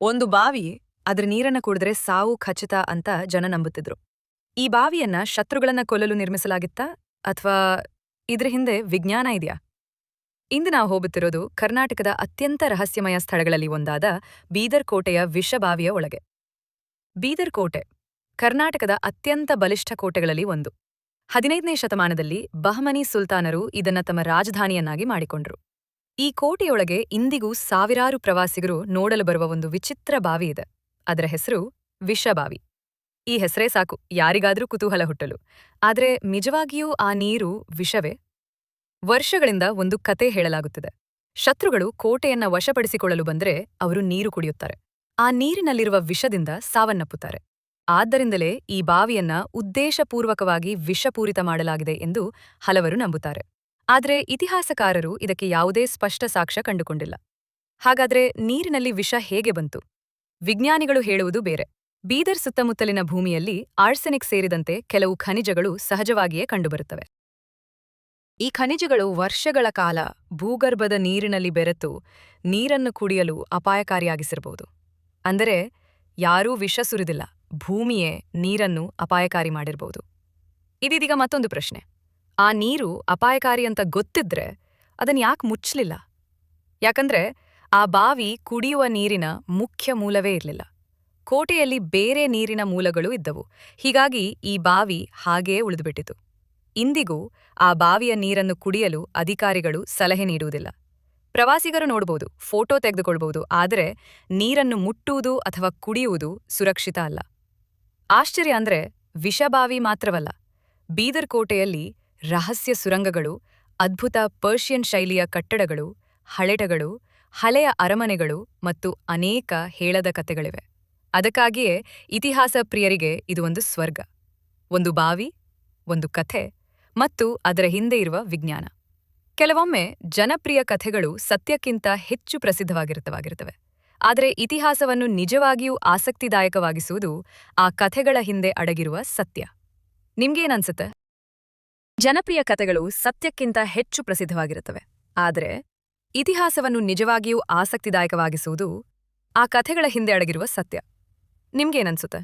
ಒಂದು ಬಾವಿ ಅದ್ರ ನೀರನ್ನ ಕುಡಿದ್ರೆ ಸಾವು ಖಚಿತ ಅಂತ ಜನ ನಂಬುತ್ತಿದ್ರು. ಈ ಬಾವಿಯನ್ನ ಶತ್ರುಗಳನ್ನ ಕೊಲ್ಲಲು ನಿರ್ಮಿಸಲಾಗಿತ್ತಾ ಅಥವಾ ಇದ್ರ ಹಿಂದೆ ವಿಜ್ಞಾನ ಇದೆಯಾ? ಇಂದು ನಾವು ಹೋಗುತ್ತಿರೋದು ಕರ್ನಾಟಕದ ಅತ್ಯಂತ ರಹಸ್ಯಮಯ ಸ್ಥಳಗಳಲ್ಲಿ ಒಂದಾದ ಬೀದರ್ ಕೋಟೆಯ ವಿಷಬಾವಿಯ ಒಳಗೆ. ಬೀದರ್ ಕೋಟೆ ಕರ್ನಾಟಕದ ಅತ್ಯಂತ ಬಲಿಷ್ಠ ಕೋಟೆಗಳಲ್ಲಿ ಒಂದು. 15ನೇ ಶತಮಾನದಲ್ಲಿ ಬಹಮನಿ ಸುಲ್ತಾನರು ಇದನ್ನ ತಮ್ಮ ರಾಜಧಾನಿಯನ್ನಾಗಿ ಮಾಡಿಕೊಂಡ್ರು. ಈ ಕೋಟೆಯೊಳಗೆ ಇಂದಿಗೂ ಸಾವಿರಾರು ಪ್ರವಾಸಿಗರು ನೋಡಲು ಬರುವ ಒಂದು ವಿಚಿತ್ರ ಬಾವಿ ಇದೆ. ಅದರ ಹೆಸರು ವಿಷಬಾವಿ. ಈ ಹೆಸರೇ ಸಾಕು ಯಾರಿಗಾದ್ರೂ ಕುತೂಹಲ ಹುಟ್ಟಲು. ಆದ್ರೆ ನಿಜವಾಗಿಯೂ ಆ ನೀರು ವಿಷವೇ? ವರ್ಷಗಳಿಂದ ಒಂದು ಕತೆ ಹೇಳಲಾಗುತ್ತಿದೆ. ಶತ್ರುಗಳು ಕೋಟೆಯನ್ನ ವಶಪಡಿಸಿಕೊಳ್ಳಲು ಬಂದ್ರೆ ಅವರು ನೀರು ಕುಡಿಯುತ್ತಾರೆ. ಆ ನೀರಿನಲ್ಲಿರುವ ವಿಷದಿಂದ ಸಾವನ್ನಪ್ಪುತ್ತಾರೆ. ಆದ್ದರಿಂದಲೇ ಈ ಬಾವಿಯನ್ನ ಉದ್ದೇಶಪೂರ್ವಕವಾಗಿ ವಿಷಪೂರಿತ ಮಾಡಲಾಗಿದೆ ಎಂದು ಹಲವರು ನಂಬುತ್ತಾರೆ. ಆದ್ರೆ ಇತಿಹಾಸಕಾರರು ಇದಕ್ಕೆ ಯಾವುದೇ ಸ್ಪಷ್ಟ ಸಾಕ್ಷ್ಯ ಕಂಡುಕೊಂಡಿಲ್ಲ. ಹಾಗಾದ್ರೆ ನೀರಿನಲ್ಲಿ ವಿಷ ಹೇಗೆ ಬಂತು? ವಿಜ್ಞಾನಿಗಳು ಹೇಳುವುದು ಬೇರೆ. ಬೀದರ್ ಸುತ್ತಮುತ್ತಲಿನ ಭೂಮಿಯಲ್ಲಿ ಆರ್ಸೆನಿಕ್ ಸೇರಿದಂತೆ ಕೆಲವು ಖನಿಜಗಳು ಸಹಜವಾಗಿಯೇ ಕಂಡುಬರುತ್ತವೆ. ಈ ಖನಿಜಗಳು ವರ್ಷಗಳ ಕಾಲ ಭೂಗರ್ಭದ ನೀರಿನಲ್ಲಿ ಬೆರೆತು ನೀರನ್ನು ಕುಡಿಯಲು ಅಪಾಯಕಾರಿಯಾಗಿಸಿರಬಹುದು. ಅಂದರೆ ಯಾರೂ ವಿಷ ಸುರಿದಿಲ್ಲ, ಭೂಮಿಯೇ ನೀರನ್ನು ಅಪಾಯಕಾರಿ ಮಾಡಿರಬಹುದು. ಇದೀಗ ಮತ್ತೊಂದು ಪ್ರಶ್ನೆ. ಆ ನೀರು ಅಪಾಯಕಾರಿ ಅಂತ ಗೊತ್ತಿದ್ರೆ ಅದನ್ನ ಯಾಕೆ ಮುಚ್ಚಲಿಲ್ಲ? ಯಾಕಂದ್ರೆ ಆ ಬಾವಿ ಕುಡಿಯುವ ನೀರಿನ ಮುಖ್ಯ ಮೂಲವೇ ಇರಲಿಲ್ಲ. ಕೋಟೆಯಲ್ಲಿ ಬೇರೆ ನೀರಿನ ಮೂಲಗಳು ಇದ್ದವು. ಹೀಗಾಗಿ ಈ ಬಾವಿ ಹಾಗೆಯೇ ಉಳಿದುಬಿಟ್ಟಿತು. ಇಂದಿಗೂ ಆ ಬಾವಿಯ ನೀರನ್ನು ಕುಡಿಯಲು ಅಧಿಕಾರಿಗಳು ಸಲಹೆ ನೀಡುವುದಿಲ್ಲ. ಪ್ರವಾಸಿಗರು ನೋಡಬಹುದು, ಫೋಟೋ ತೆಗೆದುಕೊಳ್ಬಹುದು, ಆದರೆ ನೀರನ್ನು ಮುಟ್ಟುವುದು ಅಥವಾ ಕುಡಿಯುವುದು ಸುರಕ್ಷಿತ ಅಲ್ಲ. ಆಶ್ಚರ್ಯ ಅಂದ್ರೆ ವಿಷಬಾವಿ ಮಾತ್ರವಲ್ಲ, ಬೀದರ್ ಕೋಟೆಯಲ್ಲಿ ರಹಸ್ಯ ಸುರಂಗಗಳು, ಅದ್ಭುತ ಪರ್ಷಿಯನ್ ಶೈಲಿಯ ಕಟ್ಟಡಗಳು, ಹಳೆಟಗಳು, ಹಳೆಯ ಅರಮನೆಗಳು ಮತ್ತು ಅನೇಕ ಹೇಳದ ಕಥೆಗಳಿವೆ. ಅದಕ್ಕಾಗಿಯೇ ಇತಿಹಾಸ ಪ್ರಿಯರಿಗೆ ಇದು ಒಂದು ಸ್ವರ್ಗ. ಒಂದು ಬಾವಿ, ಒಂದು ಕಥೆ ಮತ್ತು ಅದರ ಹಿಂದೆ ಇರುವ ವಿಜ್ಞಾನ. ಕೆಲವೊಮ್ಮೆ ಜನಪ್ರಿಯ ಕಥೆಗಳು ಸತ್ಯಕ್ಕಿಂತ ಹೆಚ್ಚು ಪ್ರಸಿದ್ಧವಾಗಿರುತ್ತವೆ. ಆದರೆ ಇತಿಹಾಸವನ್ನು ನಿಜವಾಗಿಯೂ ಆಸಕ್ತಿದಾಯಕವಾಗಿಸುವುದು ಆ ಕಥೆಗಳ ಹಿಂದೆ ಅಡಗಿರುವ ಸತ್ಯ. ನಿಮ್ಗೇನನ್ಸುತ್ತೆ? ಜನಪ್ರಿಯ ಕಥೆಗಳು ಸತ್ಯಕ್ಕಿಂತ ಹೆಚ್ಚು ಪ್ರಸಿದ್ಧವಾಗಿರುತ್ತವೆ. ಆದರೆ ಇತಿಹಾಸವನ್ನು ನಿಜವಾಗಿಯೂ ಆಸಕ್ತಿದಾಯಕವಾಗಿಸುವುದು ಆ ಕಥೆಗಳ ಹಿಂದೆ ಅಡಗಿರುವ ಸತ್ಯ. ನಿಮ್ಗೇನನ್ಸುತ್ತೆ?